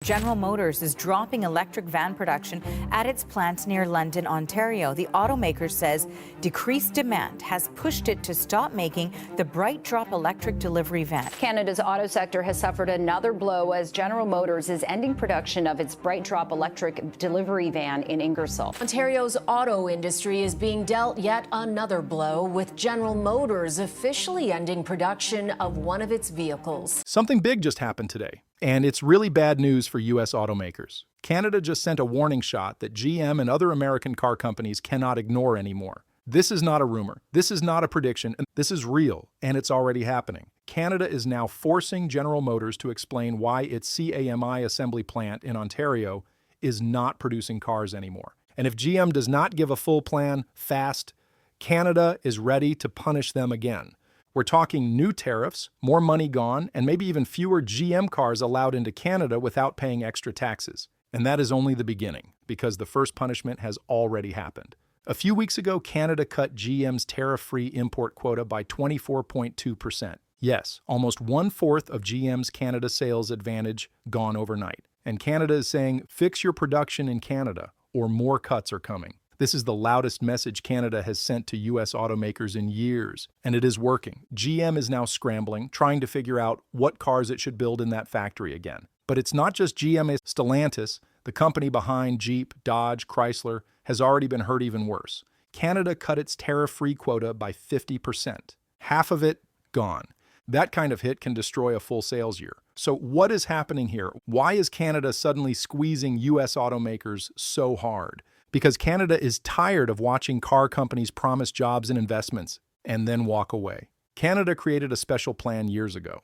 General Motors is dropping electric van production at its plant near London, Ontario. The automaker says decreased demand has pushed it to stop making the Bright Drop electric delivery van. Canada's auto sector has suffered another blow as General Motors is ending production of its Bright Drop electric delivery van in Ingersoll. Ontario's auto industry is being dealt yet another blow, with General Motors officially ending production of one of its vehicles. Something big just happened today, and it's really bad news for U.S. automakers. Canada just sent a warning shot that GM and other American car companies cannot ignore anymore. This is not a rumor. This is not a prediction. This is real, and it's already happening. Canada is now forcing General Motors to explain why its CAMI Assembly Plant in Ontario is not producing cars anymore. And if GM does not give a full plan fast, Canada is ready to punish them again. We're talking new tariffs, more money gone, and maybe even fewer GM cars allowed into Canada without paying extra taxes. And that is only the beginning, because the first punishment has already happened. A few weeks ago, Canada cut GM's tariff-free import quota by 24.2%. Yes, almost one-fourth of GM's Canada sales advantage gone overnight. And Canada is saying, fix your production in Canada, or more cuts are coming. This is the loudest message Canada has sent to U.S. automakers in years, and it is working. GM is now scrambling, trying to figure out what cars it should build in that factory again. But it's not just GM. Stellantis, the company behind Jeep, Dodge, Chrysler, has already been hurt even worse. Canada cut its tariff-free quota by 50%. Half of it gone. That kind of hit can destroy a full sales year. So what is happening here? Why is Canada suddenly squeezing U.S. automakers so hard? Because Canada is tired of watching car companies promise jobs and investments and then walk away. Canada created a special plan years ago,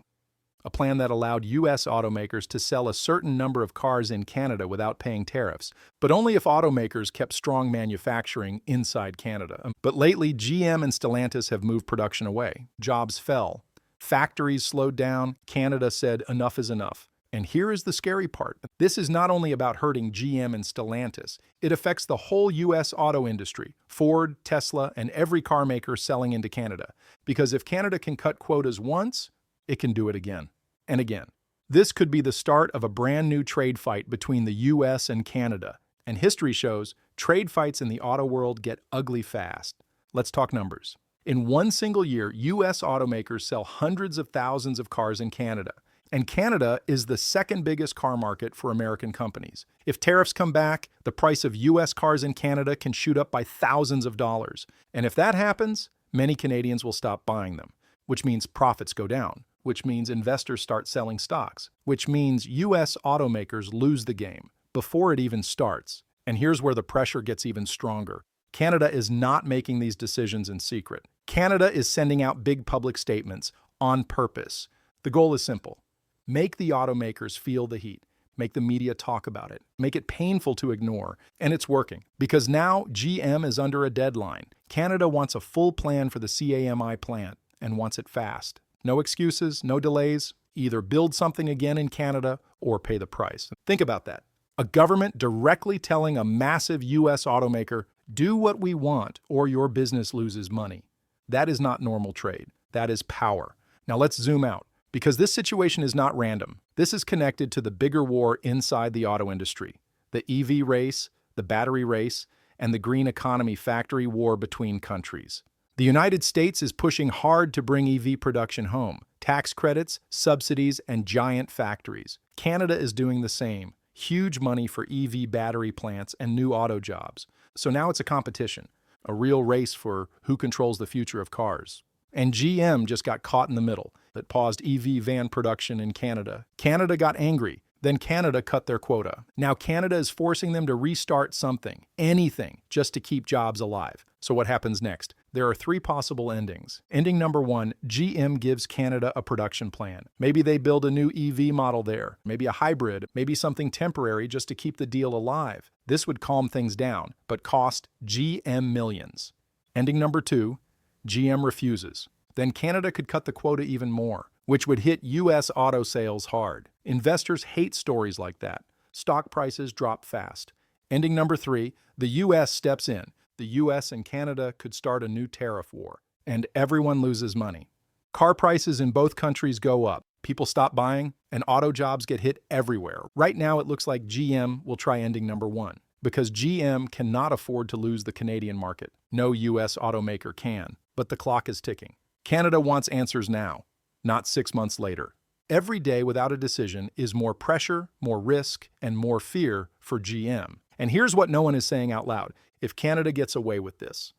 a plan that allowed U.S. automakers to sell a certain number of cars in Canada without paying tariffs, but only if automakers kept strong manufacturing inside Canada. But lately, GM and Stellantis have moved production away. Jobs fell. Factories slowed down. Canada said enough is enough. And here is the scary part. This is not only about hurting GM and Stellantis. It affects the whole U.S. auto industry, Ford, Tesla, and every car maker selling into Canada. Because if Canada can cut quotas once, it can do it again and again. This could be the start of a brand new trade fight between the U.S. and Canada. And history shows trade fights in the auto world get ugly fast. Let's talk numbers. In one single year, U.S. automakers sell hundreds of thousands of cars in Canada. And Canada is the second biggest car market for American companies. If tariffs come back, the price of U.S. cars in Canada can shoot up by thousands of dollars. And if that happens, many Canadians will stop buying them, which means profits go down, which means investors start selling stocks, which means U.S. automakers lose the game before it even starts. And here's where the pressure gets even stronger. Canada is not making these decisions in secret. Canada is sending out big public statements on purpose. The goal is simple. Make the automakers feel the heat. Make the media talk about it. Make it painful to ignore. And it's working. Because now GM is under a deadline. Canada wants a full plan for the CAMI plant and wants it fast. No excuses, no delays. Either build something again in Canada or pay the price. Think about that. A government directly telling a massive U.S. automaker, do what we want or your business loses money. That is not normal trade. That is power. Now let's zoom out. Because this situation is not random. This is connected to the bigger war inside the auto industry, the EV race, the battery race, and the green economy factory war between countries. The United States is pushing hard to bring EV production home, tax credits, subsidies, and giant factories. Canada is doing the same, huge money for EV battery plants and new auto jobs. So now it's a competition, a real race for who controls the future of cars. And GM just got caught in the middle. That paused EV van production in Canada. Canada got angry. Then Canada cut their quota. Now Canada is forcing them to restart something, anything, just to keep jobs alive. So what happens next? There are three possible endings. Ending number one, GM gives Canada a production plan. Maybe they build a new EV model there, maybe a hybrid, maybe something temporary just to keep the deal alive. This would calm things down, but cost GM millions. Ending number two, GM refuses. Then Canada could cut the quota even more, which would hit U.S. auto sales hard. Investors hate stories like that. Stock prices drop fast. Ending number three, the U.S. steps in. The U.S. and Canada could start a new tariff war, and everyone loses money. Car prices in both countries go up. People stop buying, and auto jobs get hit everywhere. Right now, it looks like GM will try ending number one, because GM cannot afford to lose the Canadian market. No U.S. automaker can, but the clock is ticking. Canada wants answers now, not 6 months later. Every day without a decision is more pressure, more risk, and more fear for GM. And here's what no one is saying out loud. If Canada gets away with this,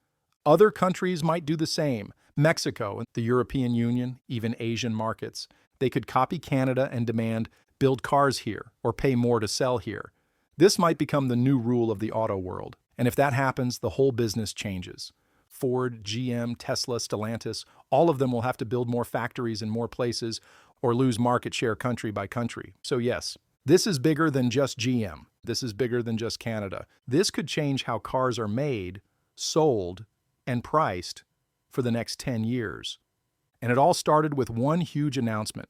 other countries might do the same. Mexico, the European Union, even Asian markets. They could copy Canada and demand, build cars here, or pay more to sell here. This might become the new rule of the auto world. And if that happens, the whole business changes. Ford, GM, Tesla, Stellantis, all of them will have to build more factories in more places or lose market share country by country. So yes, this is bigger than just GM. This is bigger than just Canada. This could change how cars are made, sold, and priced for the next 10 years. And it all started with one huge announcement.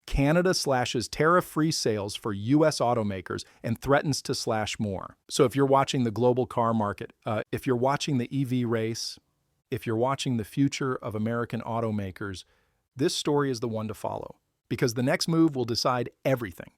Canada slashes tariff-free sales for U.S. automakers and threatens to slash more. So if you're watching the global car market, if you're watching the EV race, if you're watching the future of American automakers, this story is the one to follow, because the next move will decide everything.